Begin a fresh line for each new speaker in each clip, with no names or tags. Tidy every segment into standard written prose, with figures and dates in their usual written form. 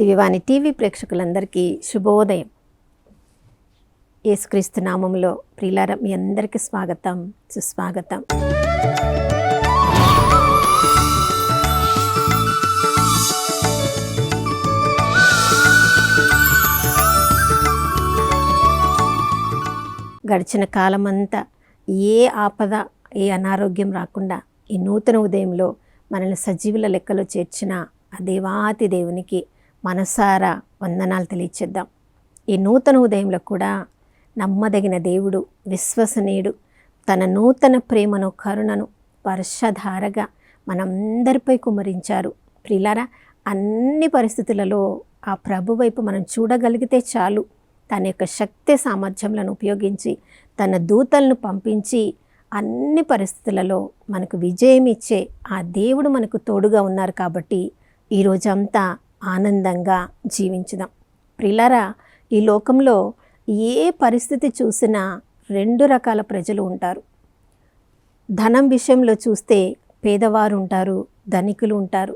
దివ్యవాణి TV ప్రేక్షకులందరికీ శుభోదయం. యేసుక్రీస్తు నామములో ప్రియులారా, మీ అందరికీ స్వాగతం, సుస్వాగతం. గడిచిన కాలమంతా ఏ ఆపద, ఏ అనారోగ్యం రాకుండా ఈ నూతన ఉదయంలో మనల్ని సజీవుల లెక్కలో చేర్చిన ఆ దేవాతి దేవునికి మనసారా వందనాలు తెలియచేద్దాం. ఈ నూతన ఉదయంలో కూడా నమ్మదగిన దేవుడు, విశ్వసనీయుడు, తన నూతన ప్రేమను, కరుణను వర్షధారగా మనందరిపై కుమ్మరించారు. ప్రియులారా, అన్ని పరిస్థితులలో ఆ ప్రభు వైపు మనం చూడగలిగితే చాలు. తన యొక్క శక్తి సామర్థ్యములను ఉపయోగించి తన దూతలను పంపించి అన్ని పరిస్థితులలో మనకు విజయం ఇచ్చే ఆ దేవుడు మనకు తోడుగా ఉన్నారు. కాబట్టి ఈరోజంతా ఆనందంగా జీవించుదాం. ప్రియులారా, ఈ లోకంలో ఏ పరిస్థితి చూసినా రెండు రకాల ప్రజలు ఉంటారు. ధనం విషయంలో చూస్తే పేదవారు ఉంటారు, ధనికులు ఉంటారు.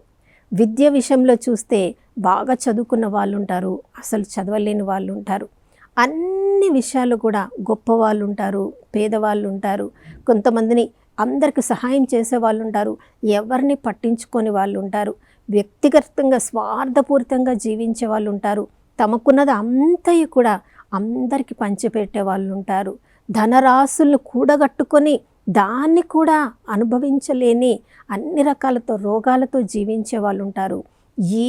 విద్య విషయంలో చూస్తే బాగా చదువుకున్న వాళ్ళు ఉంటారు, అసలు చదవలేని వాళ్ళు ఉంటారు. అన్ని విషయాలు కూడా గొప్పవాళ్ళు ఉంటారు, పేదవాళ్ళు ఉంటారు. కొంతమందిని అందరికి సహాయం చేసే వాళ్ళు ఉంటారు, ఎవరిని పట్టించుకొని వాళ్ళు ఉంటారు. వ్యక్తిగతంగా స్వార్థపూరితంగా జీవించే వాళ్ళు ఉంటారు. తమకున్నది అంతయు కూడా అందరికీ పంచిపెట్టే వాళ్ళు ఉంటారు. ధనరాశులను కూడగట్టుకొని దాన్ని కూడా అనుభవించలేని అన్ని రకాలతో రోగాలతో జీవించే వాళ్ళు ఉంటారు.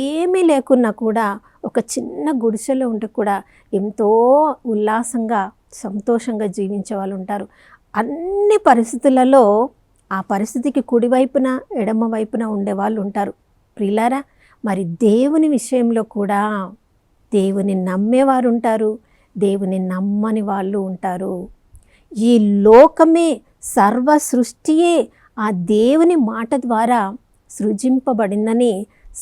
ఏమీ లేకున్నా కూడా ఒక చిన్న గుడిసెలో ఉంటే కూడా ఎంతో ఉల్లాసంగా, సంతోషంగా జీవించే వాళ్ళు ఉంటారు. అన్ని పరిస్థితులలో ఆ పరిస్థితికి కుడివైపున, ఎడమ వైపున ఉండేవాళ్ళు ఉంటారు. ప్రియులారా, మరి దేవుని విషయంలో కూడా దేవుని నమ్మేవారు ఉంటారు, దేవుని నమ్మని వాళ్ళు ఉంటారు. ఈ లోకమే, సర్వ సృష్టియే ఆ దేవుని మాట ద్వారా సృజింపబడిందని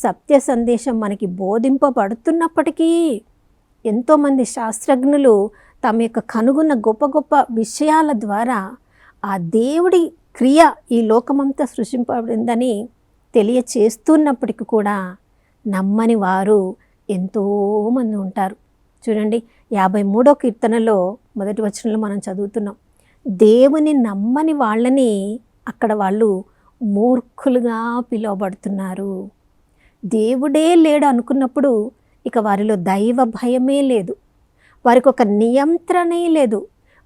సత్య సందేశం మనకి బోధింపబడుతున్నప్పటికీ ఎంతోమంది శాస్త్రజ్ఞులు తమ యొక్క కనుగొన్న గొప్ప గొప్ప విషయాల ద్వారా ఆ దేవుడి క్రియ ఈ లోకమంతా సృష్టింపబడిందని తెలియచేస్తున్నప్పటికీ కూడా నమ్మని వారు ఎంతోమంది ఉంటారు. చూడండి, 53వ కీర్తనలో మొదటి వచనంలో మనం చదువుతున్నాం, దేవుని నమ్మని వాళ్ళని అక్కడ వాళ్ళు మూర్ఖులుగా పిలువబడుతున్నారు. దేవుడే లేడు అనుకున్నప్పుడు ఇక వారిలో దైవ భయమే లేదు, వారికి ఒక నియంత్రణే లేదు,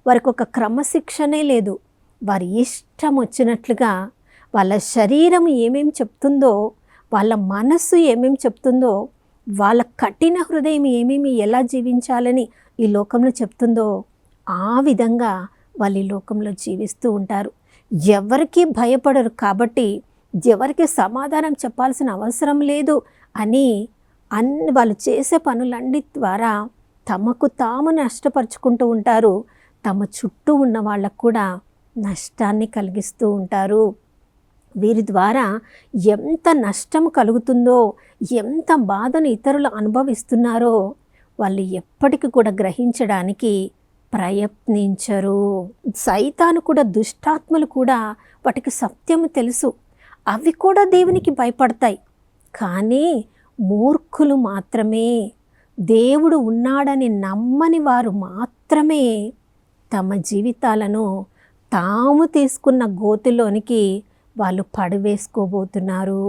వారికి ఒక క్రమశిక్షణే లేదు. వారి ఇష్టం వచ్చినట్లుగా వాళ్ళ శరీరం ఏమేమి చెప్తుందో, వాళ్ళ మనస్సు ఏమేమి చెప్తుందో, వాళ్ళ కఠిన హృదయం ఏమేమి ఎలా జీవించాలని ఈ లోకంలో చెప్తుందో ఆ విధంగా వాళ్ళు ఈ లోకంలో జీవిస్తూ ఉంటారు. ఎవరికి భయపడరు కాబట్టి ఎవరికి సమాధానం చెప్పాల్సిన అవసరం లేదు అని వాళ్ళు చేసే పనులన్నిటి ద్వారా తమకు తాము నష్టపరుచుకుంటూ ఉంటారు. తమ చుట్టూ ఉన్న వాళ్ళకు కూడా నష్టాన్ని కలిగిస్తూ ఉంటారు. వీరి ద్వారా ఎంత నష్టం కలుగుతుందో, ఎంత బాధను ఇతరులు అనుభవిస్తున్నారో వాళ్ళు ఎప్పటికీ కూడా గ్రహించడానికి ప్రయత్నించరు. సైతాను కూడా, దుష్టాత్మలు కూడా వాటికి సత్యము తెలుసు, అవి కూడా దేవునికి భయపడతాయి. కానీ మూర్ఖులు మాత్రమే, దేవుడు ఉన్నాడని నమ్మని వారు మాత్రమే తమ జీవితాలను తాము తీసుకున్న గోతిలోనికి వాళ్ళు పడివేసుకోబోతున్నారు.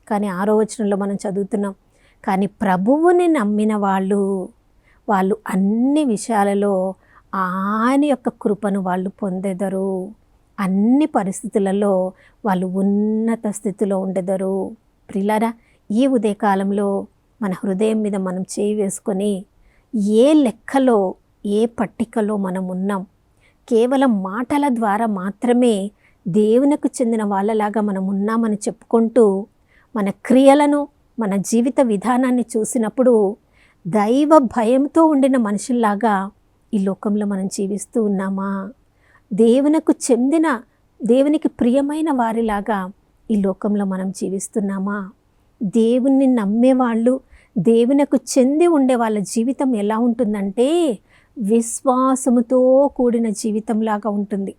కానీ 6వ వచనంలో మనం చదువుతున్నాం, కానీ ప్రభువుని నమ్మిన వాళ్ళు అన్ని విషయాలలో ఆయన యొక్క కృపను వాళ్ళు పొందెదరు. అన్ని పరిస్థితులలో వాళ్ళు ఉన్నత స్థితిలో ఉండెదరు. ప్రియులారా, ఈ ఉదయకాలంలో మన హృదయం మీద మనం చేయి వేసుకొని ఏ లెక్కలో, ఏ పట్టికలో మనం ఉన్నాం, కేవలం మాటల ద్వారా మాత్రమే దేవునికి చెందిన వాళ్ళలాగా మనం ఉన్నామని చెప్పుకుంటూ మన క్రియలను, మన జీవిత విధానాన్ని చూసినప్పుడు దైవ భయంతో ఉండిన మనుషుల్లాగా ఈ లోకంలో మనం జీవిస్తూ ఉన్నామా? దేవునికి ప్రియమైన వారిలాగా ఈ లోకంలో మనం జీవిస్తున్నామా? దేవుణ్ణి నమ్మేవాళ్ళు, దేవునికి చెంది ఉండే వాళ్ళ జీవితం ఎలా ఉంటుందంటే విశ్వాసముతో కూడిన జీవితంలాగా ఉంటుంది.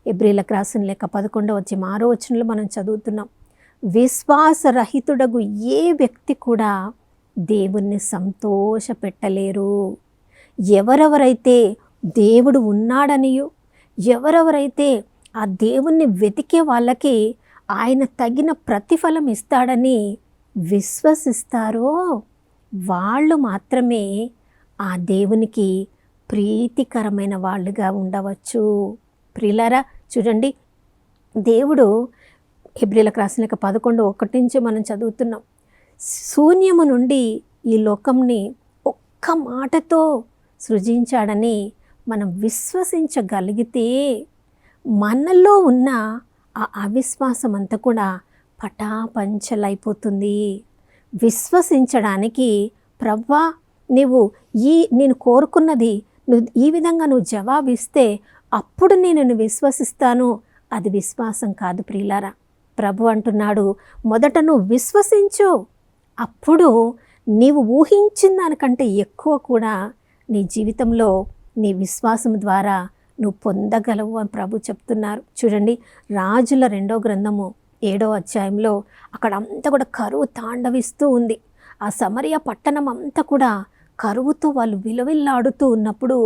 ఎబ్రీలకు రాసిన లేఖ 11వ అధ్యాయం 6వ వచనంలో మనం చదువుతున్నాం, విశ్వాసరహితుడగు ఏ వ్యక్తి కూడా దేవుణ్ణి సంతోషపెట్టలేరు. ఎవరెవరైతే దేవుడు ఉన్నాడనియో, ఎవరెవరైతే ఆ దేవుణ్ణి వెతికే వాళ్ళకి ఆయన తగిన ప్రతిఫలం ఇస్తాడని విశ్వసిస్తారో వాళ్ళు మాత్రమే ఆ దేవునికి ప్రీతికరమైన వాళ్ళుగా ఉండవచ్చు. ప్రియులారా చూడండి, దేవుడు హెబ్రీయులకు రాసిన 11:1 నుంచి మనం చదువుతున్నాం. శూన్యము నుండి ఈ లోకంని ఒక్క మాటతో సృజించాడని మనం విశ్వసించగలిగితే మనలో ఉన్న ఆ అవిశ్వాసం అంతా కూడా పటాపంచలైపోతుంది. విశ్వసించడానికి ప్రభువా నేను కోరుకున్నది ఈ విధంగా నువ్వు జవాబిస్తే అప్పుడు నేను విశ్వసిస్తాను. అది విశ్వాసం కాదు ప్రియులారా. ప్రభు అంటున్నాడు, మొదట నువ్వు విశ్వసించు, అప్పుడు నీవు ఊహించిన దానికంటే ఎక్కువ కూడా నీ జీవితంలో నీ విశ్వాసం ద్వారా నువ్వు పొందగలవు అని ప్రభు చెప్తున్నారు. చూడండి, రాజుల 2వ గ్రంథము 7వ అధ్యాయంలో అక్కడ అంతా కూడా కరువు తాండవిస్తూ ఉంది. ఆ సమరయ పట్టణం అంతా కూడా కరువుతో వాళ్ళు విలవిల్లాడుతూ ఉన్నప్పుడు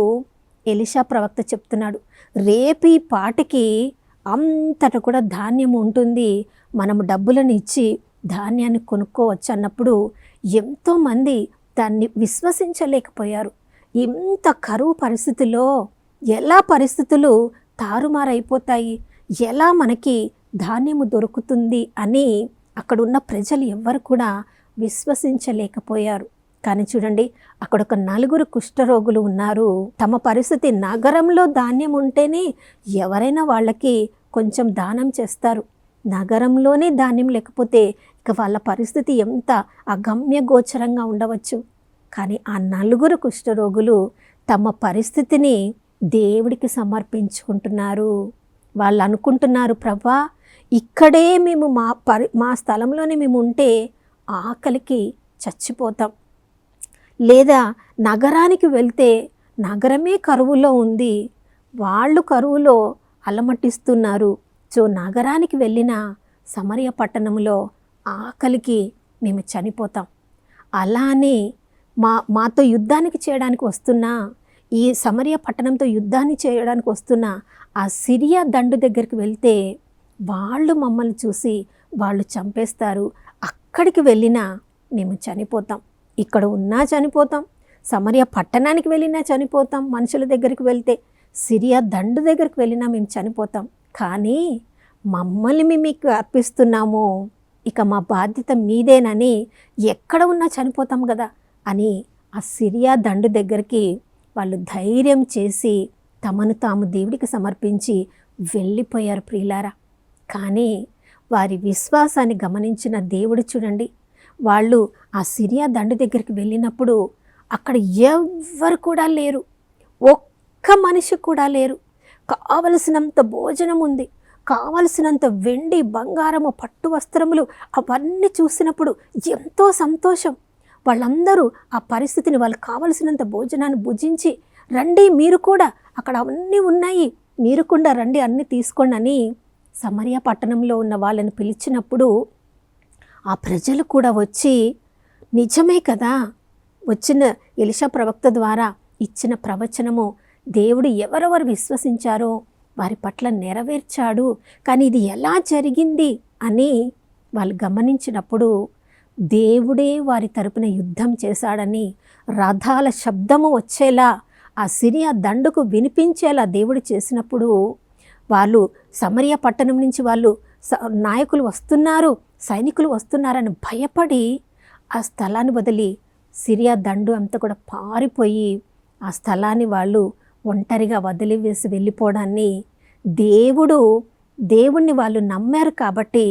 ఎలీషా ప్రవక్త చెప్తున్నాడు, రేపు ఈ పాటికి అంతటా కూడా ధాన్యం ఉంటుంది, మనము డబ్బులను ఇచ్చి ధాన్యాన్ని కొనుక్కోవచ్చు అన్నప్పుడు ఎంతోమంది దాన్ని విశ్వసించలేకపోయారు. ఇంత కరువు పరిస్థితుల్లో ఎలా పరిస్థితులు తారుమారైపోతాయి, ఎలా మనకి ధాన్యము దొరుకుతుంది అని అక్కడున్న ప్రజలు ఎవ్వరు కూడా విశ్వసించలేకపోయారు. కానీ చూడండి, అక్కడ ఒక 4 కుష్ఠరోగులు ఉన్నారు. తమ పరిస్థితి, నగరంలో ధాన్యం ఉంటేనే ఎవరైనా వాళ్ళకి కొంచెం దానం చేస్తారు. నగరంలోనే ధాన్యం లేకపోతే ఇక వాళ్ళ పరిస్థితి ఎంత అగమ్య గోచరంగా ఉండవచ్చు. కానీ ఆ 4 కుష్ఠరోగులు తమ పరిస్థితిని దేవుడికి సమర్పించుకుంటున్నారు. వాళ్ళు అనుకుంటున్నారు, ప్రభా ఇక్కడే మేము మా స్థలంలోనే మేము ఉంటే ఆకలికి చచ్చిపోతాం, లేదా నగరానికి వెళ్తే నగరమే కరువులో ఉంది, వాళ్ళు కరువులో అలమటిస్తున్నారు, సో నగరానికి వెళ్ళిన సమరయ పట్టణంలో ఆకలికి మేము చనిపోతాం. అలానే మాతో యుద్ధానికి చేయడానికి వస్తున్న ఈ సమరయ పట్టణంతో యుద్ధాన్ని చేయడానికి వస్తున్న ఆ సిరియా దండు దగ్గరికి వెళ్తే వాళ్ళు మమ్మల్ని చూసి వాళ్ళు చంపేస్తారు, అక్కడికి వెళ్ళినా మేము చనిపోతాం, ఇక్కడ ఉన్నా చనిపోతాం, సమరయ పట్టణానికి వెళ్ళినా చనిపోతాం, మనుషుల దగ్గరికి వెళ్తే సిరియా దండు దగ్గరికి వెళ్ళినా మేము చనిపోతాం, కానీ మమ్మల్ని మేము మీకు అర్పిస్తున్నాము, ఇక మా బాధ్యత మీదేనని ఎక్కడ ఉన్నా చనిపోతాం కదా అని ఆ సిరియా దండు దగ్గరికి వాళ్ళు ధైర్యం చేసి తమను తాము దేవుడికి సమర్పించి వెళ్ళిపోయారు ప్రియులారా. కానీ వారి విశ్వాసాన్ని గమనించిన దేవుడు చూడండి, వాళ్ళు ఆ సిరియా దండు దగ్గరికి వెళ్ళినప్పుడు అక్కడ ఎవ్వరు కూడా లేరు, ఒక్క మనిషి కూడా లేరు. కావలసినంత భోజనం ఉంది, కావలసినంత వెండి బంగారము పట్టు వస్త్రములు అవన్నీ చూసినప్పుడు ఎంతో సంతోషం. వాళ్ళందరూ ఆ పరిస్థితిని, వాళ్ళు కావలసినంత భోజనాన్ని భుజించి, రండి మీరు కూడా, అక్కడ అవన్నీ ఉన్నాయి, మీరు కూడా రండి అన్నీ తీసుకోండి అని సమరయ పట్టణంలో ఉన్న వాళ్ళని పిలిచినప్పుడు ఆ ప్రజలు కూడా వచ్చి, నిజమే కదా, వచ్చిన ఎలీషా ప్రవక్త ద్వారా ఇచ్చిన ప్రవచనము దేవుడు ఎవరెవరు విశ్వసించారో వారి పట్ల నెరవేర్చాడు, కానీ ఇది ఎలా జరిగింది అని వాళ్ళు గమనించినప్పుడు దేవుడే వారి తరపున యుద్ధం చేశాడని, రథాల శబ్దము వచ్చేలా ఆ సిరియా దండుకు వినిపించేలా దేవుడు చేసినప్పుడు వాళ్ళు సమరయ పట్టణం నుంచి వాళ్ళు నాయకులు వస్తున్నారు, సైనికులు వస్తున్నారని భయపడి ఆ స్థలాన్ని వదిలి సిరియా దండు అంతా కూడా పారిపోయి ఆ స్థలాన్ని వాళ్ళు ఒంటరిగా వదిలివేసి వెళ్ళిపోవడాన్ని దేవుణ్ణి వాళ్ళు నమ్మారు కాబట్టి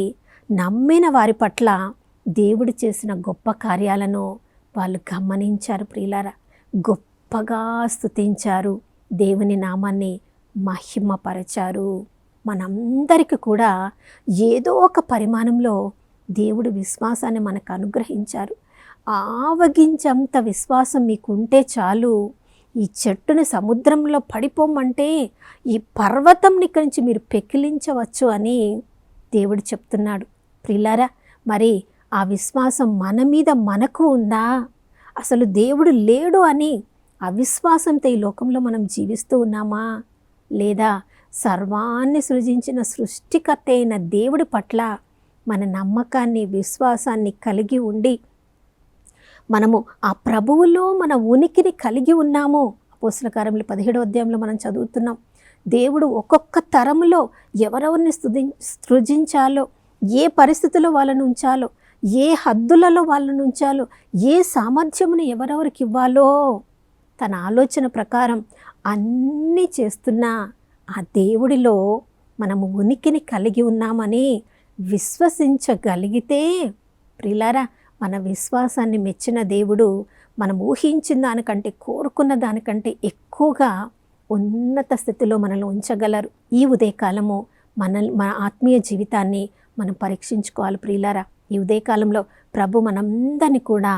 నమ్మిన వారి పట్ల దేవుడు చేసిన గొప్ప కార్యాలను వాళ్ళు గమనించారు ప్రియులారా, గొప్పగా స్తుతించారు, దేవుని నామాన్ని మహిమపరచారు. మనందరికీ కూడా ఏదో ఒక పరిమాణంలో దేవుడు విశ్వాసాన్ని మనకు అనుగ్రహించారు. ఆవగించంత విశ్వాసం మీకుంటే చాలు, ఈ చెట్టుని సముద్రంలో పడిపోమంటే ఈ పర్వతంని ఇక్కడి నుంచి మీరు పెకిలించవచ్చు అని దేవుడు చెప్తున్నాడు. ప్రియులారా, మరి ఆ విశ్వాసం మన మీద మనకు ఉందా? అసలు దేవుడు లేడు అని అవిశ్వాసంతో ఈ లోకంలో మనం జీవిస్తూ ఉన్నామా? లేదా సర్వాన్ని సృజించిన సృష్టికర్త అయిన దేవుడి పట్ల మన నమ్మకాన్ని, విశ్వాసాన్ని కలిగి ఉండి మనము ఆ ప్రభువులో మన ఉనికిని కలిగి ఉన్నాము. అపోస్తల కార్యములు 17వ అధ్యాయంలో మనం చదువుతున్నాం. దేవుడు ఒక్కొక్క తరములో ఎవరెవరిని సృజించాలో, ఏ పరిస్థితుల్లో వాళ్ళను ఉంచాలో, ఏ హద్దులలో వాళ్ళను ఉంచాలో, ఏ సామర్థ్యమును ఎవరెవరికి ఇవ్వాలో తన ఆలోచన ప్రకారం అన్నీ చేస్తున్న ఆ దేవుడిలో మనము ఉనికిని కలిగి ఉన్నామని విశ్వసించగలిగితే ప్రియులారా, మన విశ్వాసాన్ని మెచ్చిన దేవుడు మనం ఊహించిన దానికంటే, కోరుకున్న దానికంటే ఎక్కువగా ఉన్నత స్థితిలో మనల్ని ఉంచగలరు. ఈ ఉదయకాలము మన ఆత్మీయ జీవితాన్ని మనం పరీక్షించుకోవాలి ప్రియులారా. ఈ ఉదయకాలంలో ప్రభు మనందరినీ కూడా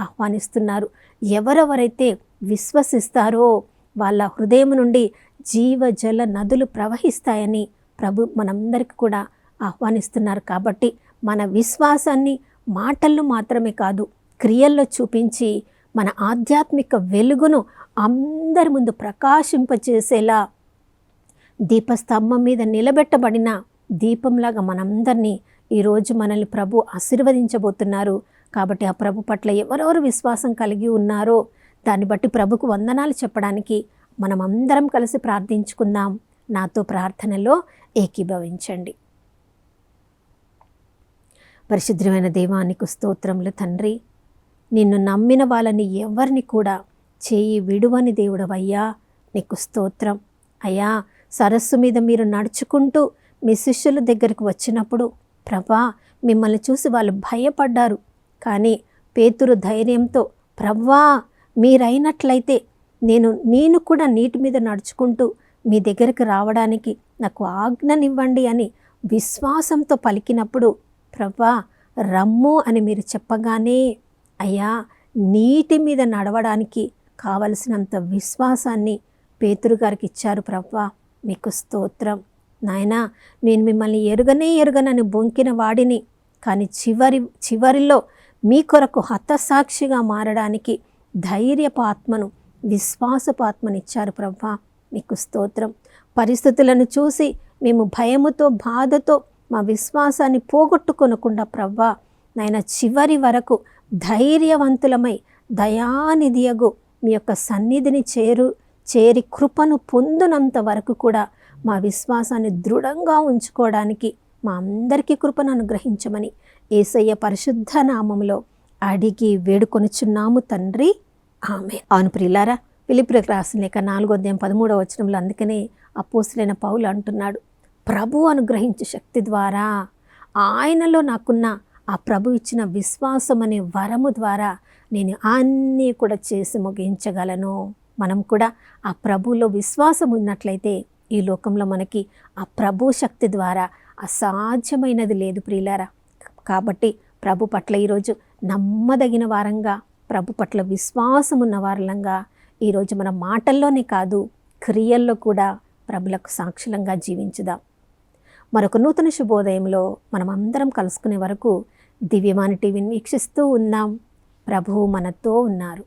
ఆహ్వానిస్తున్నారు. ఎవరెవరైతే విశ్వసిస్తారో వాళ్ళ హృదయం నుండి జీవజల నదులు ప్రవహిస్తాయని ప్రభు మనందరికీ కూడా ఆహ్వానిస్తున్నారు. కాబట్టి మన విశ్వాసాన్ని మాటల్లో మాత్రమే కాదు, క్రియల్లో చూపించి మన ఆధ్యాత్మిక వెలుగును అందరి ముందు ప్రకాశింపచేసేలా దీపస్తంభం మీద నిలబెట్టబడిన దీపంలాగా మనందరినీ ఈరోజు మనల్ని ప్రభు ఆశీర్వదించబోతున్నారు. కాబట్టి ఆ ప్రభు పట్ల ఎవరెవరు విశ్వాసం కలిగి ఉన్నారో దాన్ని బట్టి ప్రభుకు వందనాలు చెప్పడానికి మనం అందరం కలిసి ప్రార్థించుకుందాం. నాతో ప్రార్థనలో ఏకీభవించండి. పరిశుద్ధమైన దేవానికి స్తోత్రములు తండ్రి. నిన్ను నమ్మిన వాళ్ళని ఎవరిని కూడా చేయి విడువని దేవుడవయ్యా, నీకు స్తోత్రం అయ్యా. సరస్సు మీద మీరు నడుచుకుంటూ మీ శిష్యుల దగ్గరికి వచ్చినప్పుడు ప్రభా, మిమ్మల్ని చూసి వాళ్ళు భయపడ్డారు. కానీ పేతురు ధైర్యంతో ప్రభా, మీరైనట్లయితే నేను కూడా నీటి మీద నడుచుకుంటూ మీ దగ్గరికి రావడానికి నాకు ఆజ్ఞనివ్వండి అని విశ్వాసంతో పలికినప్పుడు ప్రభా రమ్ము అని మీరు చెప్పగానే అయ్యా, నీటి మీద నడవడానికి కావలసినంత విశ్వాసాన్ని పేతురు గారికి ఇచ్చారు. ప్రభా మీకు స్తోత్రం నాయనా. నేను మిమ్మల్ని ఎరుగనని బొంకిన వాడిని, కానీ చివరిలో మీ కొరకు హతసాక్షిగా మారడానికి ధైర్యపు ఆత్మను, విశ్వాసపు ఆత్మను ఇచ్చారు. ప్రభా మీకు స్తోత్రం. పరిస్థితులను చూసి మేము భయముతో, బాధతో మా విశ్వాసాన్ని పోగొట్టుకొనకుండా ప్రభా నాయన చివరి వరకు ధైర్యవంతులమై దయానిధియగు మీ యొక్క సన్నిధిని చేరి కృపను పొందునంత వరకు కూడా మా విశ్వాసాన్ని దృఢంగా ఉంచుకోవడానికి మా అందరికీ కృపను అనుగ్రహించమని యేసయ్య పరిశుద్ధ నామములో అడిగి వేడుకొనుచున్నాము తండ్రి, ఆమేన్. అవును ప్రియులారా, ఫిలిప్పీయులకు రాసిన లేఖ 4వ అధ్యాయం 13వ వచనంలో అందుకనే అపోస్తలుడైన పౌలు అంటున్నాడు, ప్రభు అనుగ్రహించే శక్తి ద్వారా, ఆయనలో నాకున్న ఆ ప్రభు ఇచ్చిన విశ్వాసం అనే వరము ద్వారా నేను అన్నీ కూడా చేసి ముగించగలను. మనం కూడా ఆ ప్రభువులో విశ్వాసం ఉన్నట్లయితే ఈ లోకంలో మనకి ఆ ప్రభు శక్తి ద్వారా అసాధ్యమైనది లేదు ప్రియులారా. కాబట్టి ప్రభు పట్ల ఈరోజు నమ్మదగిన వారంగా, ప్రభు పట్ల విశ్వాసం ఉన్న వారంగా ఈరోజు మన మాటల్లోనే కాదు క్రియల్లో కూడా ప్రభులకు సాక్షులంగా జీవించుదాం. మరొక నూతన శుభోదయంలో మనం అందరం కలుసుకునే వరకు దివ్యమాన టీవీని వీక్షిస్తూ ఉన్నాం. ప్రభువు మనతో ఉన్నారు.